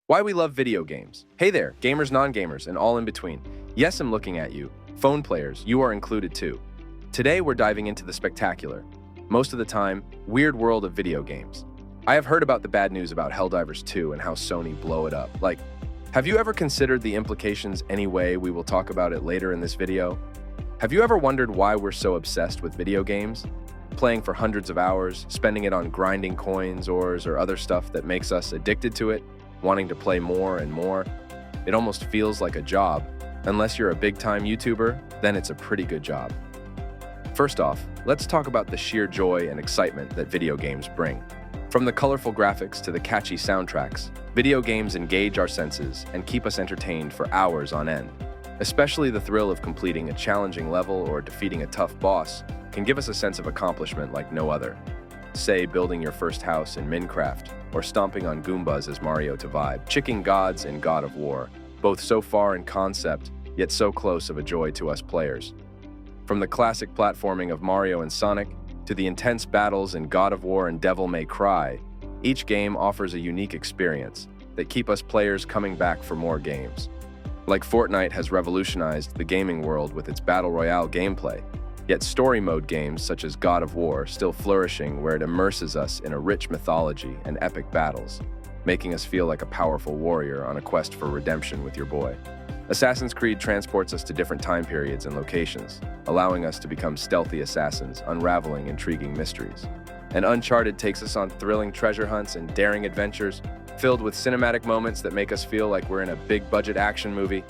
Why we love video games. Hey there, gamers, non-gamers, and all in between. Yes, I'm looking at you. Phone players, you are included too. Today we're diving into the spectacular, most of the time, weird world of video games. I have heard about the bad news about Helldivers 2 and how Sony blow it up. Have you ever considered the implications anyway? We will talk about it later in this video. Have you ever wondered why we're so obsessed with video games? Playing for hundreds of hours, spending it on grinding coins, ores, or other stuff that makes us addicted to it, wanting to play more and more. It almost feels like a job. Unless you're a big-time YouTuber, then it's a pretty good job. First off, let's talk about the sheer joy and excitement that video games bring. From the colorful graphics to the catchy soundtracks, video games engage our senses and keep us entertained for hours on end. Especially the thrill of completing a challenging level or defeating a tough boss can give us a sense of accomplishment like no other. Say building your first house in Minecraft, or stomping on Goombas as Mario to vibe, Chicken Gods in God of War, both so far in concept, yet so close of a joy to us players. From the classic platforming of Mario and Sonic, to the intense battles in God of War and Devil May Cry, each game offers a unique experience that keep us players coming back for more games. Like Fortnite has revolutionized the gaming world with its Battle Royale gameplay, yet story mode games such as God of War still flourishing where it immerses us in a rich mythology and epic battles, making us feel like a powerful warrior on a quest for redemption with your boy. Assassin's Creed transports us to different time periods and locations, allowing us to become stealthy assassins, unraveling intriguing mysteries. And Uncharted takes us on thrilling treasure hunts and daring adventures, filled with cinematic moments that make us feel like we're in a big-budget action movie.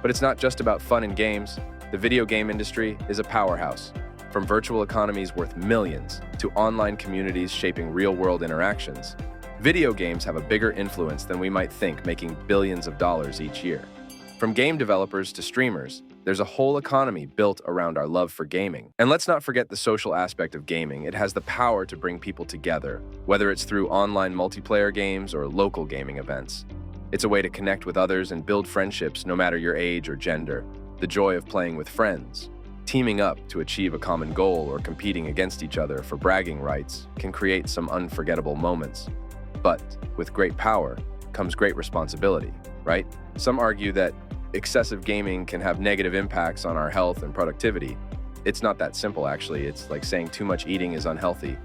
But it's not just about fun and games. The video game industry is a powerhouse. From virtual economies worth millions to online communities shaping real-world interactions, video games have a bigger influence than we might think, making billions of dollars each year. From game developers to streamers, there's a whole economy built around our love for gaming. And let's not forget the social aspect of gaming. It has the power to bring people together, whether it's through online multiplayer games or local gaming events. It's a way to connect with others and build friendships no matter your age or gender. The joy of playing with friends, teaming up to achieve a common goal, or competing against each other for bragging rights can create some unforgettable moments. But with great power comes great responsibility, right? Some argue that excessive gaming can have negative impacts on our health and productivity. It's not that simple, actually. It's like saying too much eating is unhealthy,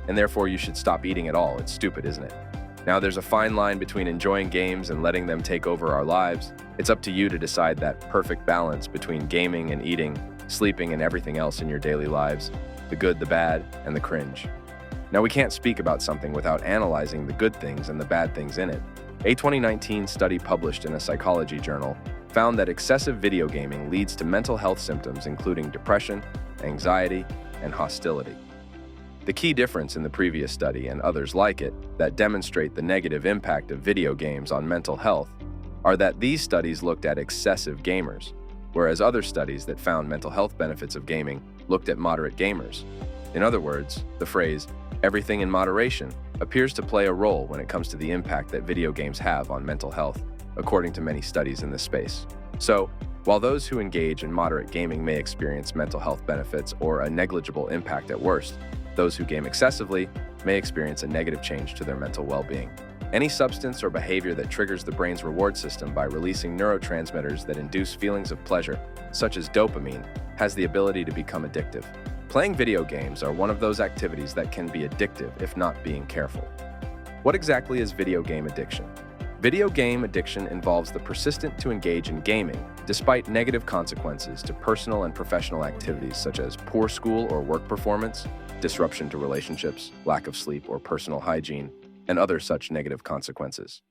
and therefore you should stop eating at all. It's stupid, isn't it? Now, there's a fine line between enjoying games and letting them take over our lives. It's up to you to decide that perfect balance between gaming and eating, sleeping and everything else in your daily lives, the good, the bad, and the cringe. Now, we can't speak about something without analyzing the good things and the bad things in it. A 2019 study published in a psychology journal found that excessive video gaming leads to mental health symptoms including depression, anxiety, and hostility. The key difference in the previous study and others like it that demonstrate the negative impact of video games on mental health are that these studies looked at excessive gamers, whereas other studies that found mental health benefits of gaming looked at moderate gamers. In other words, the phrase, "everything in moderation," appears to play a role when it comes to the impact that video games have on mental health, according to many studies in this space. So, while those who engage in moderate gaming may experience mental health benefits or a negligible impact at worst, those who game excessively may experience a negative change to their mental well-being. Any substance or behavior that triggers the brain's reward system by releasing neurotransmitters that induce feelings of pleasure, such as dopamine, has the ability to become addictive. Playing video games are one of those activities that can be addictive if not being careful. What exactly is video game addiction? Video game addiction involves the persistent to engage in gaming, despite negative consequences to personal and professional activities such as poor school or work performance, disruption to relationships, lack of sleep or personal hygiene, and other such negative consequences.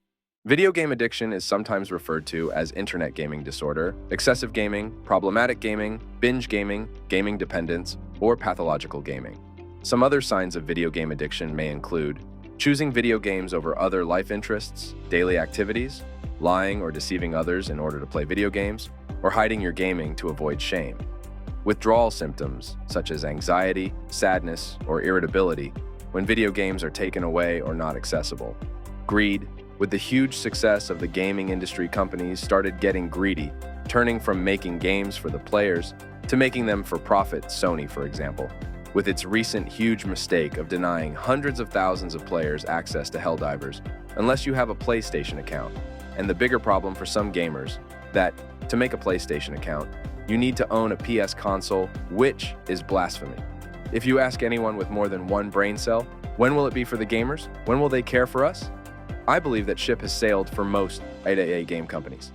Video game addiction is sometimes referred to as internet gaming disorder, excessive gaming, problematic gaming, binge gaming, gaming dependence, or pathological gaming. Some other signs of video game addiction may include choosing video games over other life interests, daily activities, lying or deceiving others in order to play video games, or hiding your gaming to avoid shame. Withdrawal symptoms, such as anxiety, sadness, or irritability, when video games are taken away or not accessible. Greed, with the huge success of the gaming industry, companies started getting greedy, turning from making games for the players to making them for profit. Sony, for example, with its recent huge mistake of denying hundreds of thousands of players access to Helldivers, unless you have a PlayStation account. And the bigger problem for some gamers, that to make a PlayStation account, you need to own a PS console, which is blasphemy. If you ask anyone with more than one brain cell, when will it be for the gamers? When will they care for us? I believe that ship has sailed for most AAA game companies.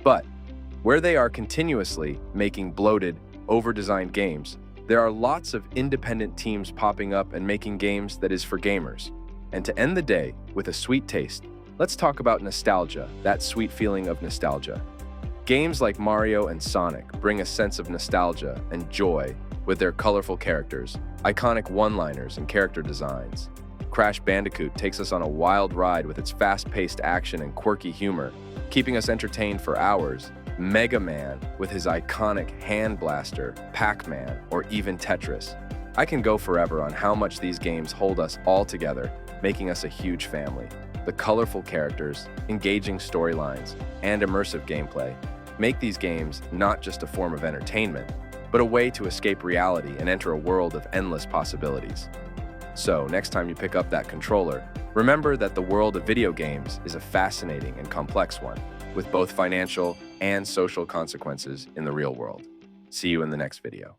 But where they are continuously making bloated, over-designed games, there are lots of independent teams popping up and making games that is for gamers. And to end the day with a sweet taste, let's talk about nostalgia, that sweet feeling of nostalgia. Games like Mario and Sonic bring a sense of nostalgia and joy with their colorful characters, iconic one-liners and character designs. Crash Bandicoot takes us on a wild ride with its fast-paced action and quirky humor, keeping us entertained for hours. Mega Man with his iconic hand blaster, Pac-Man, or even Tetris. I can go forever on how much these games hold us all together, making us a huge family. The colorful characters, engaging storylines, and immersive gameplay make these games not just a form of entertainment, but a way to escape reality and enter a world of endless possibilities. So, next time you pick up that controller, remember that the world of video games is a fascinating and complex one, with both financial and social consequences in the real world. See you in the next video.